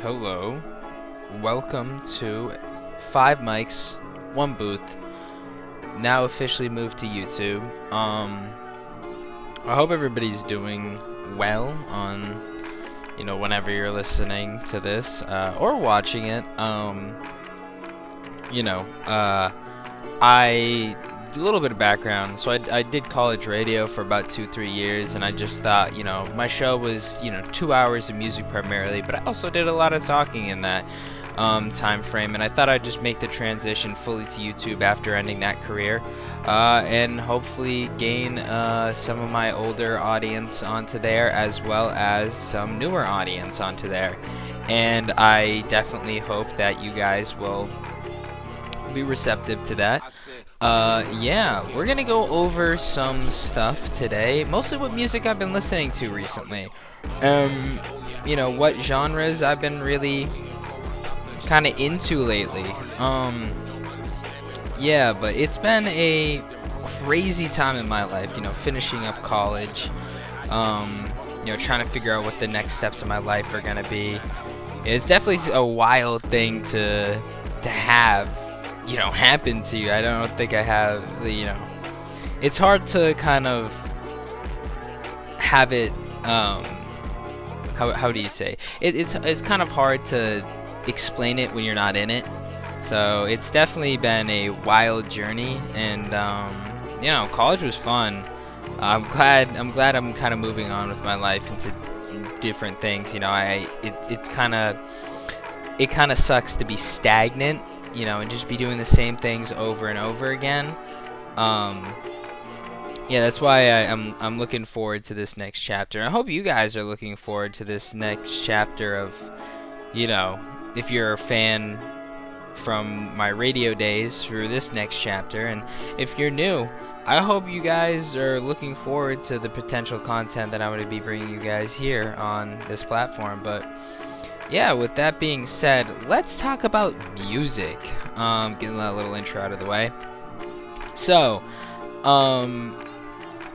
Hello, welcome to 5 mics, 1 booth, now officially moved to YouTube. I hope everybody's doing well on, whenever you're listening to this, or watching it. I a little bit of background. So I did college radio for about 2-3 years, and I just thought, my show was, 2 hours of music primarily, but I also did a lot of talking in that time frame, and I thought I'd just make the transition fully to YouTube after ending that career, and hopefully gain some of my older audience onto there, as well as some newer audience onto there. And I definitely hope that you guys will be receptive to that. Yeah, we're gonna go over some stuff today, mostly what music I've been listening to recently. What genres I've been really kind of into lately. Yeah, but it's been a crazy time in my life, finishing up college, trying to figure out what the next steps in my life are gonna be. It's definitely a wild thing to have happen to you. I don't think I have it's hard to kind of have it, how do you say it's kind of hard to explain it when you're not in it. So it's definitely been a wild journey, and college was fun. I'm glad I'm kind of moving on with my life into different things. It kind of sucks to be stagnant, and just be doing the same things over and over again. Yeah, that's why I'm looking forward to this next chapter. I hope you guys are looking forward to this next chapter of, if you're a fan from my radio days, through this next chapter. And if you're new, I hope you guys are looking forward to the potential content that I'm going to be bringing you guys here on this platform. But yeah, with that being said, let's talk about music. Getting that little intro out of the way. So,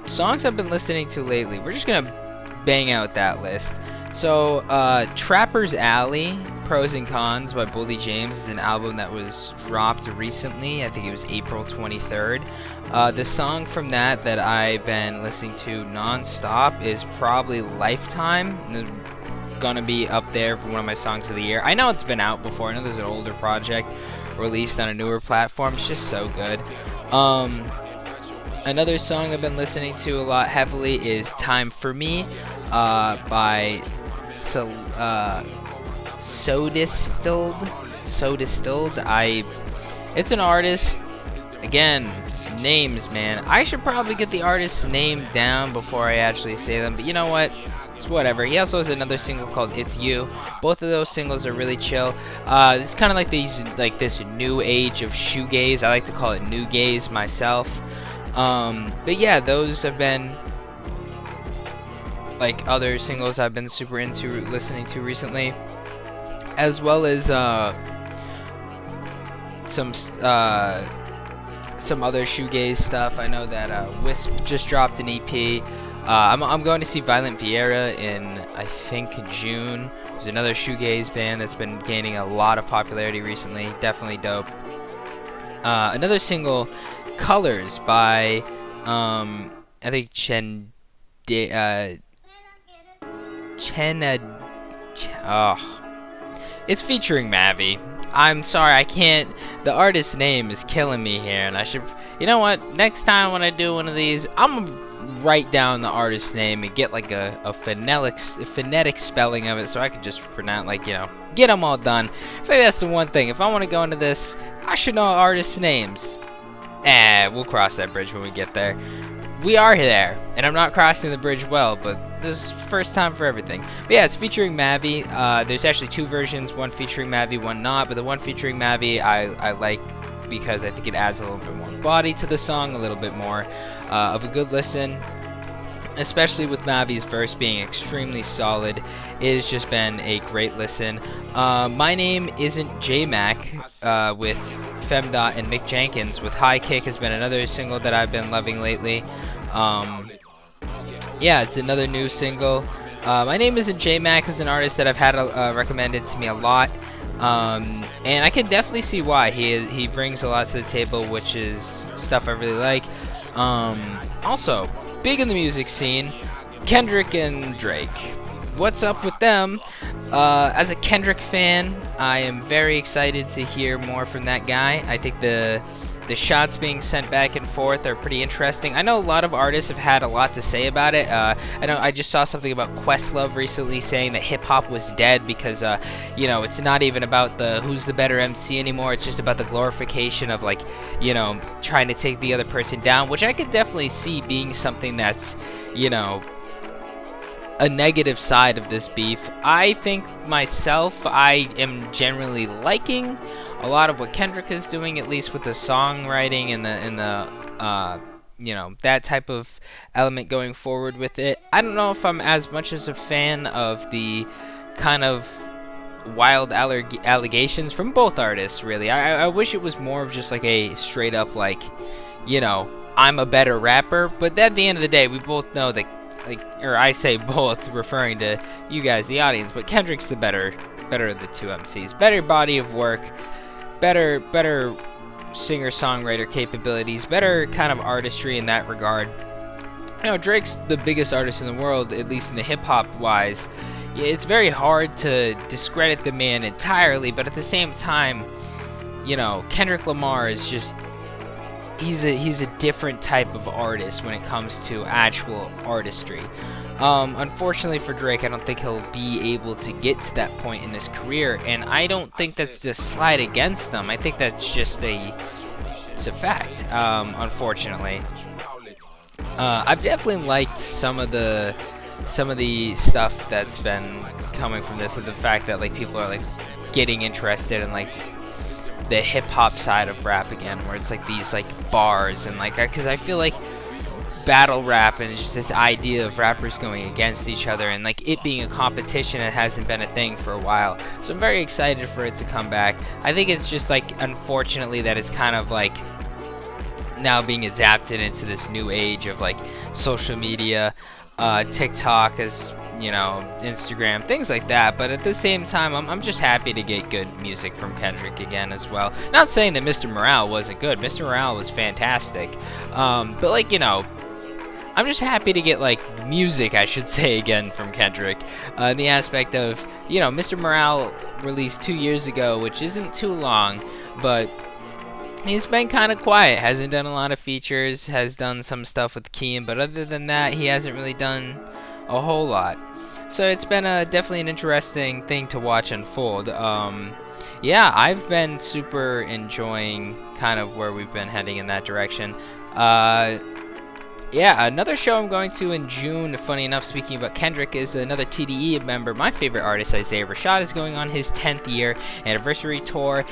songs I've been listening to lately. We're just gonna bang out that list. So, Trapper's Alley, Pros and Cons by Boldy James is an album that was dropped recently. I think it was April 23rd. The song from that I've been listening to non-stop is probably Lifetime. Gonna be up there for one of my songs of the year. I know it's been out before. I know there's an older project released on a newer platform. It's just so good. Another song I've been listening to a lot heavily is Time for Me by Sodistilled. It's an artist. Again, names, man. I should probably get the artist's name down before I actually say them, but you know what? It's whatever. He also has another single called It's You. Both of those singles are really chill. It's kind of like this new age of shoegaze. I like to call it new gaze myself. But yeah, those have been like other singles I've been super into listening to recently, as well as some other shoegaze stuff. I know that Wisp just dropped an EP. I'm going to see Violent Vieira in, I think, June. There's another shoegaze band that's been gaining a lot of popularity recently. Definitely dope. Another single, Colors by, I think it's featuring Mavi. I'm sorry, I can't. The artist's name is killing me here, and I should. You know what? Next time when I do one of these, I'm gonna write down the artist's name and get like a phonetic spelling of it, so I could just pronounce, get them all done. I think that's the one thing. If I want to go into this, I should know artists' names. We'll cross that bridge when we get there. We are there, and I'm not crossing the bridge well, but this is first time for everything. But yeah, it's featuring Mavi. There's actually 2 versions, one featuring Mavi, one not, but the one featuring Mavi I like because I think it adds a little bit more body to the song, a little bit more of a good listen, especially with Mavi's verse being extremely solid. It has just been a great listen. My Name Isn't J-Mac with Femdot and Mick Jenkins with High Kick has been another single that I've been loving lately. Yeah, it's another new single. My name isn't J-Mac is an artist that I've had recommended to me a lot. And I can definitely see why. He brings a lot to the table, which is stuff I really like. Also, big in the music scene, Kendrick and Drake. What's up with them? As a Kendrick fan, I am very excited to hear more from that guy. I think the shots being sent back and forth are pretty interesting. I know a lot of artists have had a lot to say about it. I just saw something about Questlove recently saying that hip-hop was dead because, you know, it's not even about who's the better MC anymore. It's just about the glorification of, like, you know, trying to take the other person down, which I could definitely see being something that's, you know, a negative side of this beef. I think myself, I am generally liking a lot of what Kendrick is doing, at least with the songwriting and the you know, that type of element going forward with it. I don't know if I'm as much as a fan of the kind of wild allegations from both artists, really. I wish it was more of just like a straight up, like, you know, I'm a better rapper, but at the end of the day, we both know that, like, or I say both, referring to you guys, the audience, but Kendrick's the better of the two MCs. Better body of work, better singer-songwriter capabilities, better kind of artistry in that regard. You know, Drake's the biggest artist in the world, at least in the hip-hop wise. It's very hard to discredit the man entirely, but at the same time, you know, Kendrick Lamar is just, he's a different type of artist when it comes to actual artistry. Unfortunately for Drake, I don't think he'll be able to get to that point in his career, and I don't think that's just slight against him. I think that's just it's a fact, unfortunately. I've definitely liked some of the stuff that's been coming from this, and the fact that, like, people are, like, getting interested in, like, the hip-hop side of rap again, where it's like these, like, bars, and, like, because I feel like battle rap and just this idea of rappers going against each other and, like, it being a competition, it hasn't been a thing for a while, so I'm very excited for it to come back. I think it's just, like, unfortunately that it's kind of like now being adapted into this new age of, like, social media, TikTok, as you know, Instagram, things like that. But at the same time, I'm just happy to get good music from Kendrick again as well. Not saying that Mr. Morale wasn't good. Mr. Morale was fantastic. But, like, you know, I'm just happy to get, like, music, I should say, again from Kendrick. In the aspect of, you know, Mr. Morale released 2 years ago, which isn't too long, but he's been kind of quiet. Hasn't done a lot of features, has done some stuff with Keem, but other than that, he hasn't really done a whole lot. So it's been definitely an interesting thing to watch unfold. Yeah, I've been super enjoying kind of where we've been heading in that direction. Yeah, another show I'm going to in June, funny enough, speaking about Kendrick, is another TDE member. My favorite artist, Isaiah Rashad, is going on his 10th year anniversary tour.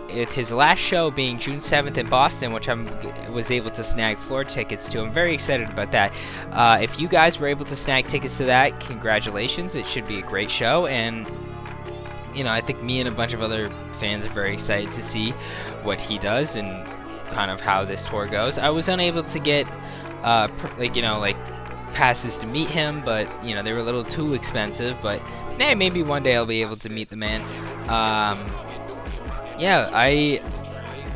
With his last show being June 7th in Boston, which I was able to snag floor tickets to. I'm very excited about that. If you guys were able to snag tickets to that, congratulations. It should be a great show, and, you know, I think me and a bunch of other fans are very excited to see what he does and kind of how this tour goes. I was unable to get like, you know, like, passes to meet him, but, you know, they were a little too expensive, but maybe one day I'll be able to meet the man. Yeah,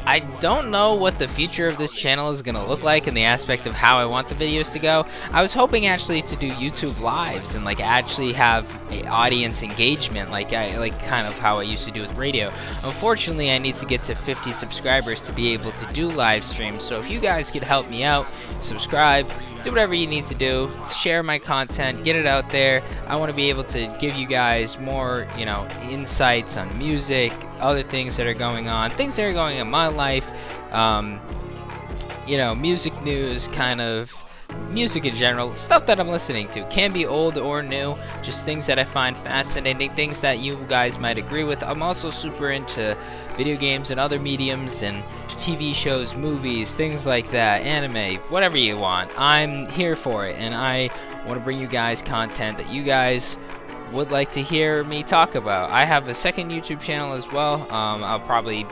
I don't know what the future of this channel is gonna look like in the aspect of how I want the videos to go. I was hoping actually to do YouTube lives and, like, actually have a audience engagement, like kind of how I used to do with radio. Unfortunately, I need to get to 50 subscribers to be able to do live streams. So if you guys could help me out, subscribe, do whatever you need to do, share my content, get it out there. I want to be able to give you guys more, you know, insights on music, other things that are going on, things that are going on in my life, you know, music news, kind of music in general, stuff that I'm listening to. Can be old or new, just things that I find fascinating, things that you guys might agree with. I'm also super into video games and other mediums and TV shows, movies, things like that, anime, whatever you want. I'm here for it, and I want to bring you guys content that you guys would like to hear me talk about. I have a second YouTube channel as well. I'll probably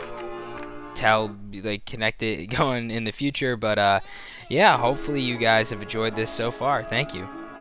connect it going in the future, but yeah, hopefully you guys have enjoyed this so far. Thank you.